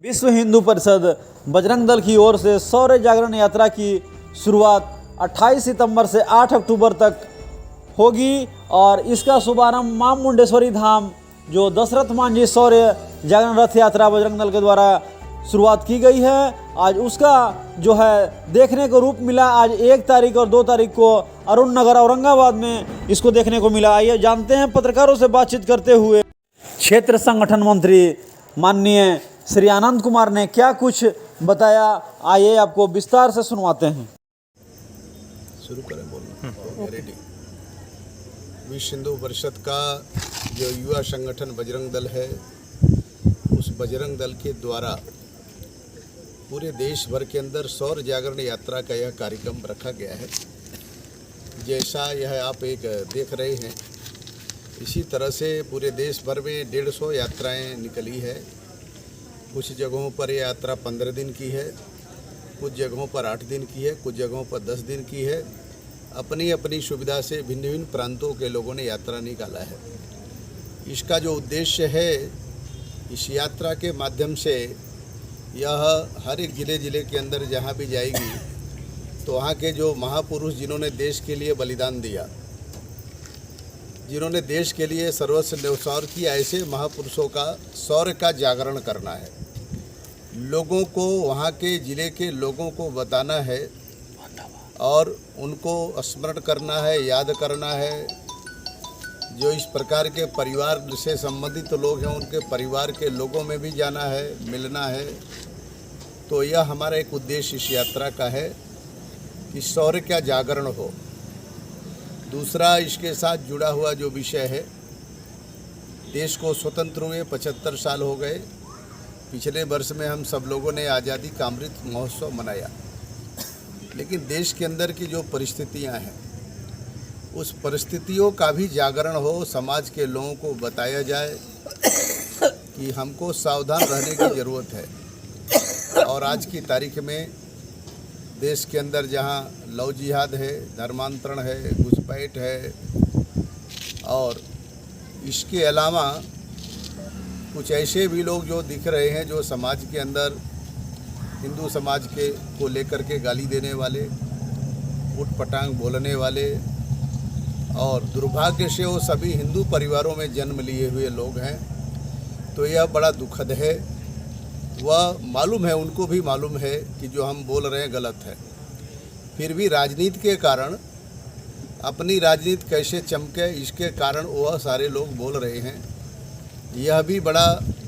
विश्व हिंदू परिषद बजरंग दल की ओर से शौर्य जागरण यात्रा की शुरुआत 28 सितंबर से 8 अक्टूबर तक होगी और इसका शुभारंभ मां मुंडेश्वरी धाम जो दशरथ मांझी शौर्य जागरण रथ यात्रा बजरंग दल के द्वारा शुरुआत की गई है। आज उसका जो है देखने को रूप मिला। आज 1 तारीख और 2 तारीख को अरुण नगर औरंगाबाद में इसको देखने को मिला। आइए जानते हैं पत्रकारों से बातचीत करते हुए क्षेत्र संगठन मंत्री माननीय श्री आनंद कुमार ने क्या कुछ बताया। आइए आपको विस्तार से सुनवाते हैं। शुरू करें बोलना। रेडी। विश्व हिंदू परिषद का जो युवा संगठन बजरंग दल है, उस बजरंग दल के द्वारा पूरे देश भर के अंदर सौर जागरण यात्रा का यह कार्यक्रम रखा गया है। जैसा यह आप एक देख रहे हैं, इसी तरह से पूरे देश भर में 150 यात्राएं निकली है। कुछ जगहों पर यह यात्रा 15 दिन की है, कुछ जगहों पर 8 दिन की है, कुछ जगहों पर 10 दिन की है। अपनी अपनी सुविधा से भिन्न भिन्न प्रांतों के लोगों ने यात्रा निकाला है। इसका जो उद्देश्य है, इस यात्रा के माध्यम से यह हर एक ज़िले के अंदर जहाँ भी जाएगी तो वहाँ के जो महापुरुष जिन्होंने देश के लिए बलिदान दिया, जिन्होंने देश के लिए सर्वस्व न्यौछावर किया, ऐसे महापुरुषों का शौर्य का जागरण करना है। लोगों को, वहाँ के ज़िले के लोगों को बताना है और उनको स्मरण करना है, याद करना है। जो इस प्रकार के परिवार से संबंधित लोग हैं, उनके परिवार के लोगों में भी जाना है, मिलना है। तो यह हमारा एक उद्देश्य इस यात्रा का है कि शौर्य का जागरण हो। दूसरा, इसके साथ जुड़ा हुआ जो विषय है, देश को स्वतंत्र हुए 75 साल हो गए। पिछले वर्ष में हम सब लोगों ने आज़ादी का अमृत महोत्सव मनाया, लेकिन देश के अंदर की जो परिस्थितियां हैं, उस परिस्थितियों का भी जागरण हो। समाज के लोगों को बताया जाए कि हमको सावधान रहने की ज़रूरत है। और आज की तारीख में देश के अंदर जहां लव जिहाद है, धर्मांतरण है, घुसपैठ है, और इसके अलावा कुछ ऐसे भी लोग जो दिख रहे हैं जो समाज के अंदर हिंदू समाज के को लेकर के गाली देने वाले, उटपटांग बोलने वाले, और दुर्भाग्य से वो सभी हिंदू परिवारों में जन्म लिए हुए लोग हैं। तो यह बड़ा दुखद है। वह मालूम है, उनको भी मालूम है कि जो हम बोल रहे हैं गलत है, फिर भी राजनीति के कारण, अपनी राजनीति कैसे चमके, इसके कारण वह सारे लोग बोल रहे हैं। यह भी बड़ा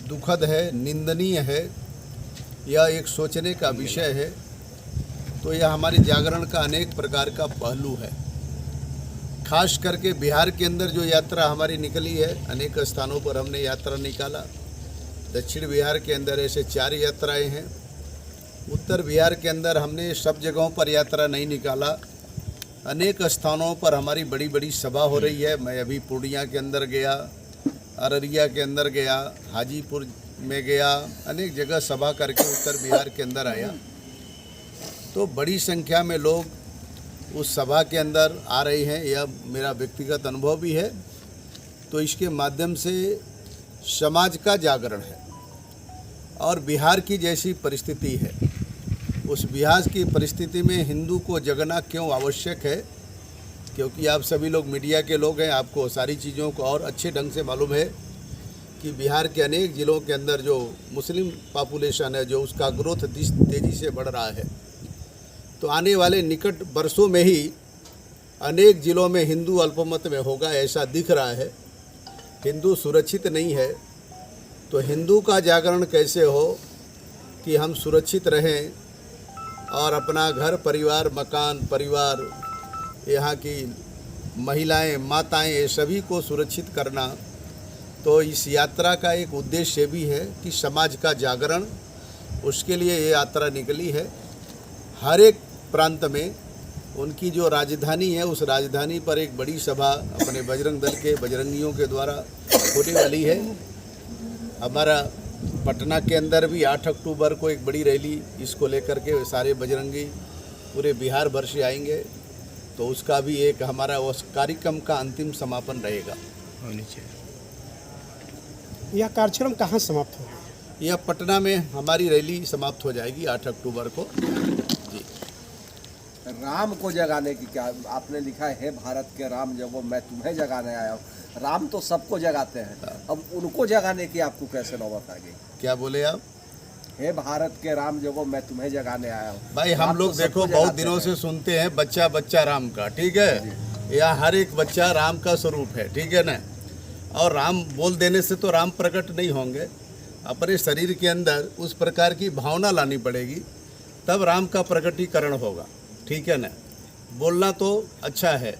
दुखद है, निंदनीय है। यह एक सोचने का विषय है। तो यह हमारे जागरण का अनेक प्रकार का पहलू है। खास करके बिहार के अंदर जो यात्रा हमारी निकली है, अनेक स्थानों पर हमने यात्रा निकाला। दक्षिण बिहार के अंदर ऐसे 4 यात्राएं हैं। उत्तर बिहार के अंदर हमने सब जगहों पर यात्रा नहीं निकाला। अनेक स्थानों पर हमारी बड़ी बड़ी सभा हो रही है। मैं अभी पूर्णिया के अंदर गया, अररिया के अंदर गया, हाजीपुर में गया, अनेक जगह सभा करके उत्तर बिहार के अंदर आया। तो बड़ी संख्या में लोग उस सभा के अंदर आ रहे हैं। यह मेरा व्यक्तिगत अनुभव भी है। तो इसके माध्यम से समाज का जागरण है। और बिहार की जैसी परिस्थिति है, उस बिहार की परिस्थिति में हिंदू को जगना क्यों आवश्यक है, क्योंकि आप सभी लोग मीडिया के लोग हैं, आपको सारी चीज़ों को और अच्छे ढंग से मालूम है कि बिहार के अनेक ज़िलों के अंदर जो मुस्लिम पॉपुलेशन है, जो उसका ग्रोथ तेज़ी से बढ़ रहा है। तो आने वाले निकट वर्षों में ही अनेक ज़िलों में हिंदू अल्पमत में होगा, ऐसा दिख रहा है। हिंदू सुरक्षित नहीं है। तो हिंदू का जागरण कैसे हो कि हम सुरक्षित रहें और अपना घर परिवार, मकान परिवार, यहाँ की महिलाएं, माताएं, ये सभी को सुरक्षित करना। तो इस यात्रा का एक उद्देश्य भी है कि समाज का जागरण, उसके लिए ये यात्रा निकली है। हर एक प्रांत में उनकी जो राजधानी है, उस राजधानी पर एक बड़ी सभा अपने बजरंग दल के बजरंगियों के द्वारा होने वाली है। हमारा पटना के अंदर भी 8 अक्टूबर को एक बड़ी रैली इसको लेकर के सारे बजरंगी पूरे बिहार भर से आएंगे। तो उसका भी एक हमारा उस कार्यक्रम का अंतिम समापन रहेगा। यह कार्यक्रम कहाँ समाप्त होगा? यह पटना में हमारी रैली समाप्त हो जाएगी 8 अक्टूबर को। जी। राम को जगाने की क्या आपने लिखा है भारत के राम जगो मैं तुम्हें जगाने आया हूँ। राम तो सबको जगाते हैं, अब उनको जगाने की आपको कैसे नौबत आ गई? क्या बोले आप? हे भारत के राम जगो मैं तुम्हें जगाने आया हूँ। भाई हम लोग देखो बहुत दिनों से सुनते हैं बच्चा बच्चा राम का, ठीक है, या हर एक बच्चा राम का स्वरूप है, ठीक है ना। और राम बोल देने से तो राम प्रकट नहीं होंगे, अपने शरीर के अंदर उस प्रकार की भावना लानी पड़ेगी, तब राम का प्रकटीकरण होगा, ठीक है ना। बोलना तो अच्छा है,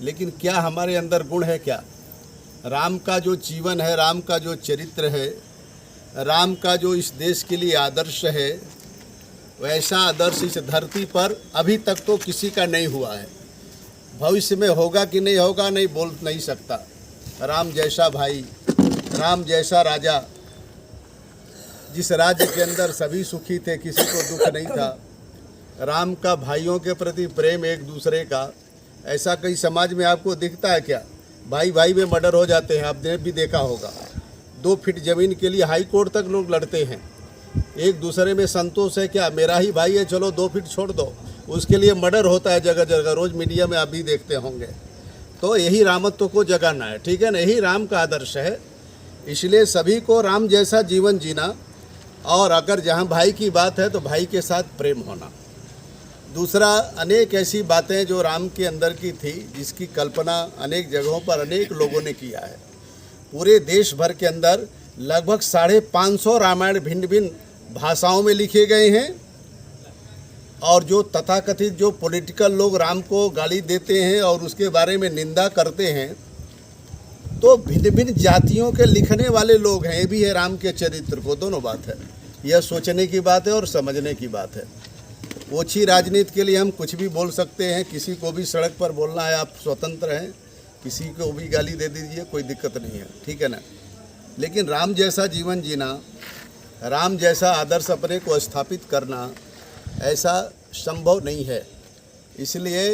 लेकिन क्या हमारे अंदर गुण है? क्या राम का जो जीवन है, राम का जो चरित्र है, राम का जो इस देश के लिए आदर्श है, वैसा आदर्श इस धरती पर अभी तक तो किसी का नहीं हुआ है। भविष्य में होगा कि नहीं होगा नहीं बोल नहीं सकता। राम जैसा भाई, राम जैसा राजा, जिस राज्य के अंदर सभी सुखी थे, किसी को दुख नहीं था, राम का भाइयों के प्रति प्रेम एक दूसरे का, ऐसा कहीं समाज में आपको दिखता है क्या? भाई भाई में मर्डर हो जाते हैं, आपने भी देखा होगा। 2 फीट ज़मीन के लिए हाई कोर्ट तक लोग लड़ते हैं। एक दूसरे में संतोष है क्या? मेरा ही भाई है, चलो 2 फीट छोड़ दो, उसके लिए मर्डर होता है जगह जगह, रोज़ मीडिया में आप भी देखते होंगे। तो यही रामत्व को जगाना है, ठीक है ना, यही राम का आदर्श है। इसलिए सभी को राम जैसा जीवन जीना, और अगर जहाँ भाई की बात है तो भाई के साथ प्रेम होना। दूसरा, अनेक ऐसी बातें जो राम के अंदर की थी, जिसकी कल्पना अनेक जगहों पर अनेक लोगों ने किया है। पूरे देश भर के अंदर लगभग 550 रामायण भिन्न भिन्न भाषाओं में लिखे गए हैं। और जो तथाकथित जो पॉलिटिकल लोग राम को गाली देते हैं और उसके बारे में निंदा करते हैं, तो भिन्न भिन्न जातियों के लिखने वाले लोग हैं। ये भी है राम के चरित्र को, दोनों बात है। यह सोचने की बात है और समझने की बात है। ओछी राजनीति के लिए हम कुछ भी बोल सकते हैं, किसी को भी सड़क पर बोलना है, आप स्वतंत्र हैं, किसी को भी गाली दे दीजिए, कोई दिक्कत नहीं है, ठीक है ना। लेकिन राम जैसा जीवन जीना, राम जैसा आदर्श अपने को स्थापित करना, ऐसा संभव नहीं है। इसलिए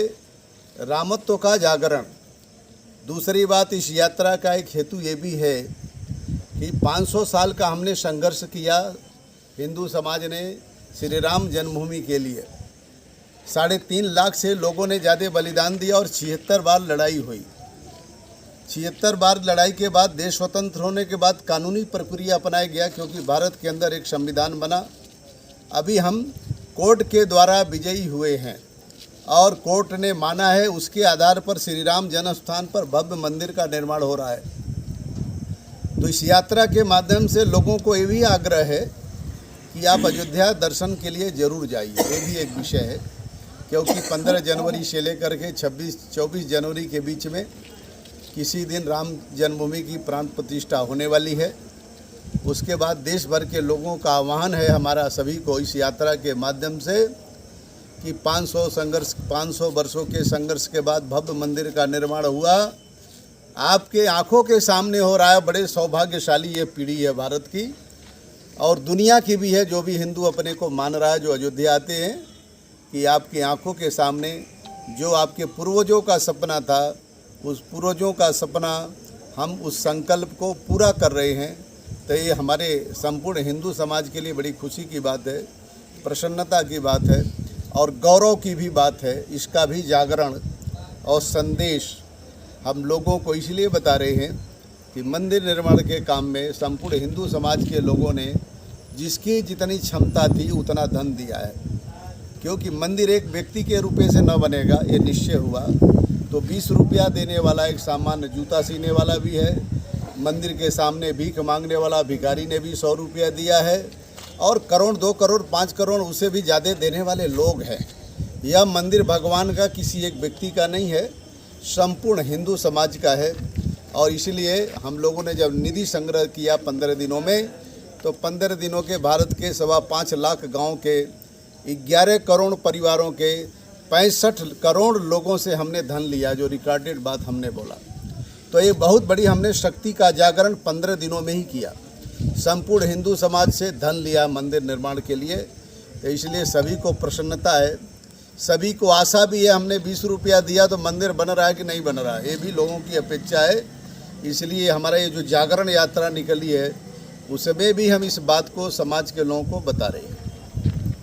रामत्व का जागरण। दूसरी बात, इस यात्रा का एक हेतु ये भी है कि 500 साल का हमने संघर्ष किया, हिंदू समाज ने श्री राम जन्मभूमि के लिए। 3.5 लाख से लोगों ने ज़्यादा बलिदान दिया और 76 बार लड़ाई हुई। 76 बार लड़ाई के बाद, देश स्वतंत्र होने के बाद कानूनी प्रक्रिया अपनाया गया, क्योंकि भारत के अंदर एक संविधान बना। अभी हम कोर्ट के द्वारा विजयी हुए हैं और कोर्ट ने माना है, उसके आधार पर श्री राम जन्म स्थान पर भव्य मंदिर का निर्माण हो रहा है। तो इस यात्रा के माध्यम से लोगों को ये भी आग्रह है कि आप अयोध्या दर्शन के लिए ज़रूर जाइए। ये भी एक विषय है, क्योंकि 15 जनवरी से लेकर के 24 जनवरी के बीच में किसी दिन राम जन्मभूमि की प्राण प्रतिष्ठा होने वाली है। उसके बाद देश भर के लोगों का आह्वान है हमारा सभी को इस यात्रा के माध्यम से कि 500 वर्षों के संघर्ष के बाद भव्य मंदिर का निर्माण हुआ, आपके आंखों के सामने हो रहा है। बड़े सौभाग्यशाली ये पीढ़ी है भारत की और दुनिया की भी है, जो भी हिंदू अपने को मान रहा है, जो अयोध्या आते हैं, कि आपकी आंखों के सामने जो आपके पूर्वजों का सपना था, उस पूर्वजों का सपना हम उस संकल्प को पूरा कर रहे हैं। तो ये हमारे संपूर्ण हिंदू समाज के लिए बड़ी खुशी की बात है, प्रसन्नता की बात है और गौरव की भी बात है। इसका भी जागरण और संदेश हम लोगों को इसलिए बता रहे हैं कि मंदिर निर्माण के काम में संपूर्ण हिंदू समाज के लोगों ने जिसकी जितनी क्षमता थी उतना धन दिया है, क्योंकि मंदिर एक व्यक्ति के रुपए से न बनेगा, ये निश्चय हुआ। तो 20 रुपया देने वाला एक सामान्य जूता सीने वाला भी है, मंदिर के सामने भीख मांगने वाला भिखारी ने भी 100 रुपया दिया है, और करोड़, 2 करोड़, 5 करोड़ उससे भी ज़्यादा देने वाले लोग हैं। यह मंदिर भगवान का किसी एक व्यक्ति का नहीं है, संपूर्ण हिंदू समाज का है। और इसलिए हम लोगों ने जब निधि संग्रह किया 15 दिनों में, तो 15 दिनों के भारत के 5.25 लाख गांव के 11 करोड़ परिवारों के 65 करोड़ लोगों से हमने धन लिया, जो रिकॉर्डेड बात हमने बोला। तो ये बहुत बड़ी हमने शक्ति का जागरण 15 दिनों में ही किया। संपूर्ण हिंदू समाज से धन लिया मंदिर निर्माण के लिए। तो इसलिए सभी को प्रसन्नता है, सभी को आशा भी है। हमने 20 रुपया दिया तो मंदिर बन रहा है कि नहीं बन रहा है, ये भी लोगों की अपेक्षा है। इसलिए हमारा ये जो जागरण यात्रा निकली है, उसमें भी हम इस बात को समाज के लोगों को बता रहे हैं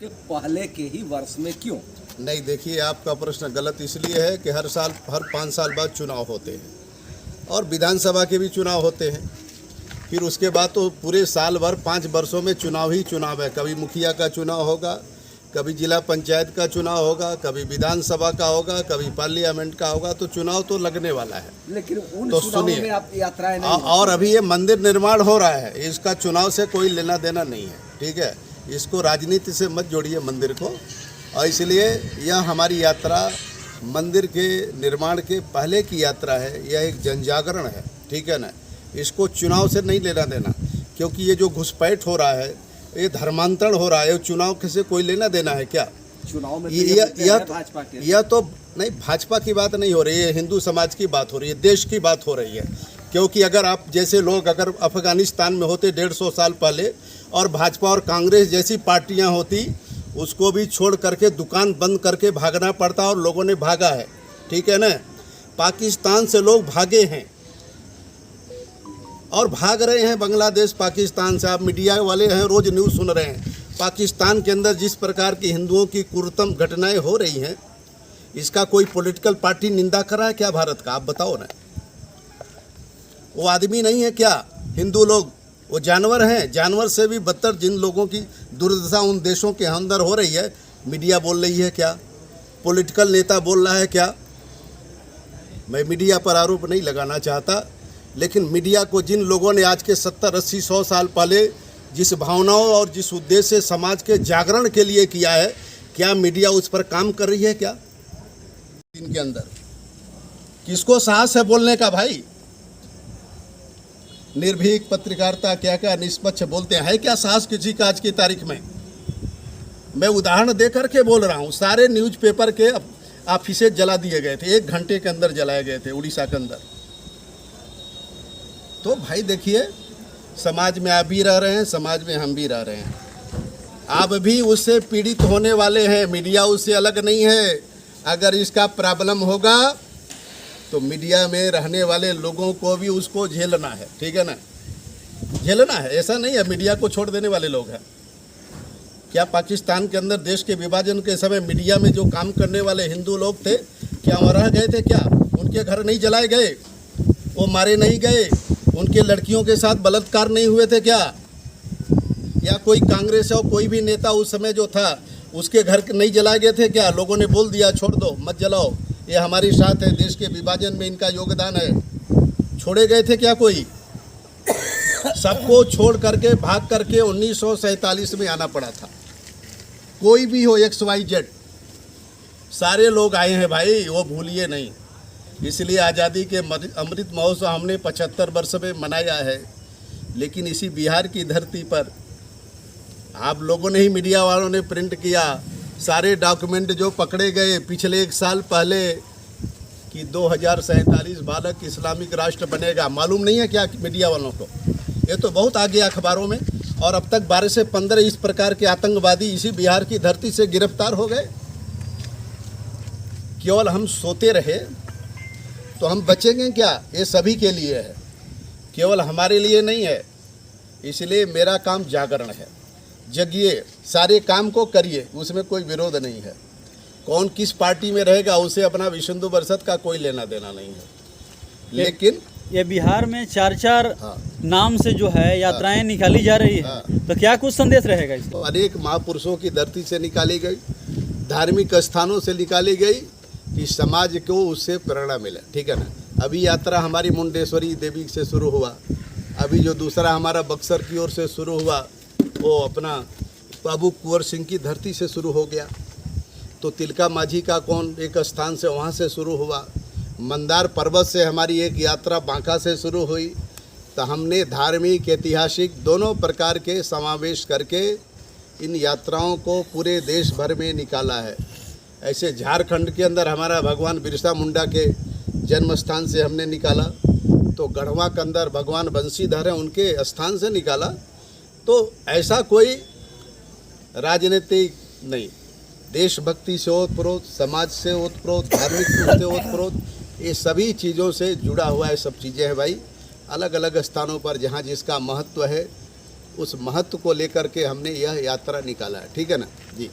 कि पहले के ही वर्ष में क्यों? नहीं, देखिए, आपका प्रश्न गलत इसलिए है कि हर 5 साल बाद चुनाव होते हैं और विधानसभा के भी चुनाव होते हैं। फिर उसके बाद तो पूरे साल भर 5 वर्षों में चुनाव ही चुनाव है। कभी मुखिया का चुनाव होगा, कभी जिला पंचायत का चुनाव होगा, कभी विधानसभा का होगा, कभी पार्लियामेंट का होगा, तो चुनाव तो लगने वाला है। लेकिन उन तो चुनावों सुनिए, में आप यात्राएं नहीं और अभी ये मंदिर निर्माण हो रहा है, इसका चुनाव से कोई लेना देना नहीं है, ठीक है। इसको राजनीति से मत जोड़िए मंदिर को, और इसलिए यह हमारी यात्रा मंदिर के निर्माण के पहले की यात्रा है। यह एक जनजागरण है, ठीक है ना। इसको चुनाव से नहीं लेना देना, क्योंकि ये जो घुसपैठ हो रहा है, ये धर्मांतरण हो रहा है, चुनाव से कोई लेना देना है क्या? चुनाव में भाजपा यह तो नहीं, भाजपा की बात नहीं हो रही है, हिंदू समाज की बात हो रही है, देश की बात हो रही है। क्योंकि अगर आप जैसे लोग अगर अफगानिस्तान में होते 150 साल पहले और भाजपा और कांग्रेस जैसी पार्टियां होती, उसको भी छोड़ करके दुकान बंद करके भागना पड़ता, और लोगों ने भागा है, ठीक है ना। पाकिस्तान से लोग भागे हैं और भाग रहे हैं बांग्लादेश, पाकिस्तान से। आप मीडिया वाले हैं, रोज़ न्यूज़ सुन रहे हैं। पाकिस्तान के अंदर जिस प्रकार की हिंदुओं की क्रूरतम घटनाएं हो रही हैं, इसका कोई पॉलिटिकल पार्टी निंदा कर रहा है क्या भारत का? आप बताओ ना। वो आदमी नहीं है क्या हिंदू लोग? वो जानवर हैं। जानवर से भी बदतर जिन लोगों की दुर्दशा उन देशों के अंदर हो रही है, मीडिया बोल रही है क्या? पॉलिटिकल नेता बोल रहा है क्या? मैं मीडिया पर आरोप नहीं लगाना चाहता, लेकिन मीडिया को जिन लोगों ने आज के 70, 80, 100 साल पहले जिस भावनाओं और जिस उद्देश्य से समाज के जागरण के लिए किया है, क्या मीडिया उस पर काम कर रही है क्या? इनके अंदर किसको साहस है बोलने का भाई? निर्भीक पत्रकारिता, क्या क्या निष्पक्ष बोलते हैं क्या साहस किसी का आज की तारीख में? मैं उदाहरण दे करके बोल रहा हूँ। सारे न्यूज़पेपर के ऑफिसे जला दिए गए थे, 1 घंटे के अंदर जलाए गए थे उड़ीसा के अंदर। तो भाई देखिए, समाज में आप भी रह रहे हैं, समाज में हम भी रह रहे हैं। आप भी उससे पीड़ित होने वाले हैं, मीडिया उससे अलग नहीं है। अगर इसका प्रॉब्लम होगा तो मीडिया में रहने वाले लोगों को भी उसको झेलना है, ठीक है ना। झेलना है, ऐसा नहीं है मीडिया को छोड़ देने वाले लोग हैं। क्या पाकिस्तान के अंदर देश के विभाजन के समय मीडिया में जो काम करने वाले हिंदू लोग थे, क्या वहाँ रह गए थे क्या? उनके घर नहीं जलाए गए? वो मारे नहीं गए? उनके लड़कियों के साथ बलात्कार नहीं हुए थे क्या? या कोई कांग्रेस और कोई भी नेता उस समय जो था, उसके घर नहीं जलाए गए थे क्या? लोगों ने बोल दिया छोड़ दो, मत जलाओ, ये हमारी साथ है, देश के विभाजन में इनका योगदान है। छोड़े गए थे क्या कोई? सबको छोड़ करके भाग करके 1947 में आना पड़ा था। कोई भी हो, XYZ, सारे लोग आए हैं भाई, वो भूलिए नहीं। इसलिए आज़ादी के अमृत महोत्सव हमने 75 वर्ष में मनाया है। लेकिन इसी बिहार की धरती पर आप लोगों ने ही, मीडिया वालों ने प्रिंट किया सारे डॉक्यूमेंट जो पकड़े गए पिछले 1 साल पहले कि 2047 बालक इस्लामिक राष्ट्र बनेगा। मालूम नहीं है क्या मीडिया वालों को? ये तो बहुत आ गया अखबारों में, और अब तक 12 से 15 इस प्रकार के आतंकवादी इसी बिहार की धरती से गिरफ्तार हो गए। केवल हम सोते रहे तो हम बचेंगे क्या? ये सभी के लिए है, केवल हमारे लिए नहीं है। इसलिए मेरा काम जागरण है। जगिए, सारे काम को करिए, उसमें कोई विरोध नहीं है। कौन किस पार्टी में रहेगा उसे अपना विश्व हिंदू परिषद का कोई लेना देना नहीं है। लेकिन ये बिहार में 4 नाम से जो है यात्राएं निकाली जा रही है, तो क्या कुछ संदेश रहेगा इसमें? अनेक महापुरुषों की धरती से निकाली गई, धार्मिक स्थानों से निकाली गई कि समाज को उससे प्रेरणा मिले, ठीक है ना। अभी यात्रा हमारी मुंडेश्वरी देवी से शुरू हुआ, अभी जो दूसरा हमारा बक्सर की ओर से शुरू हुआ वो अपना बाबू कुंवर सिंह की धरती से शुरू हो गया। तो तिलका माझी का कौन एक स्थान से वहाँ से शुरू हुआ। मंदार पर्वत से हमारी एक यात्रा बांका से शुरू हुई। तो हमने धार्मिक, ऐतिहासिक दोनों प्रकार के समावेश करके इन यात्राओं को पूरे देश भर में निकाला है। ऐसे झारखंड के अंदर हमारा भगवान बिरसा मुंडा के जन्म स्थान से हमने निकाला, तो गढ़वा के अंदर भगवान बंशीधर हैं उनके स्थान से निकाला। तो ऐसा कोई राजनीतिक नहीं, देशभक्ति से ओतप्रोत, समाज से ओतप्रोत, धार्मिक से ओतप्रोत, ये सभी चीज़ों से जुड़ा हुआ है, सब चीज़ें हैं भाई। अलग अलग स्थानों पर जहाँ जिसका महत्व है उस महत्व को लेकर के हमने यह यात्रा निकाला है। ठीक है ना जी।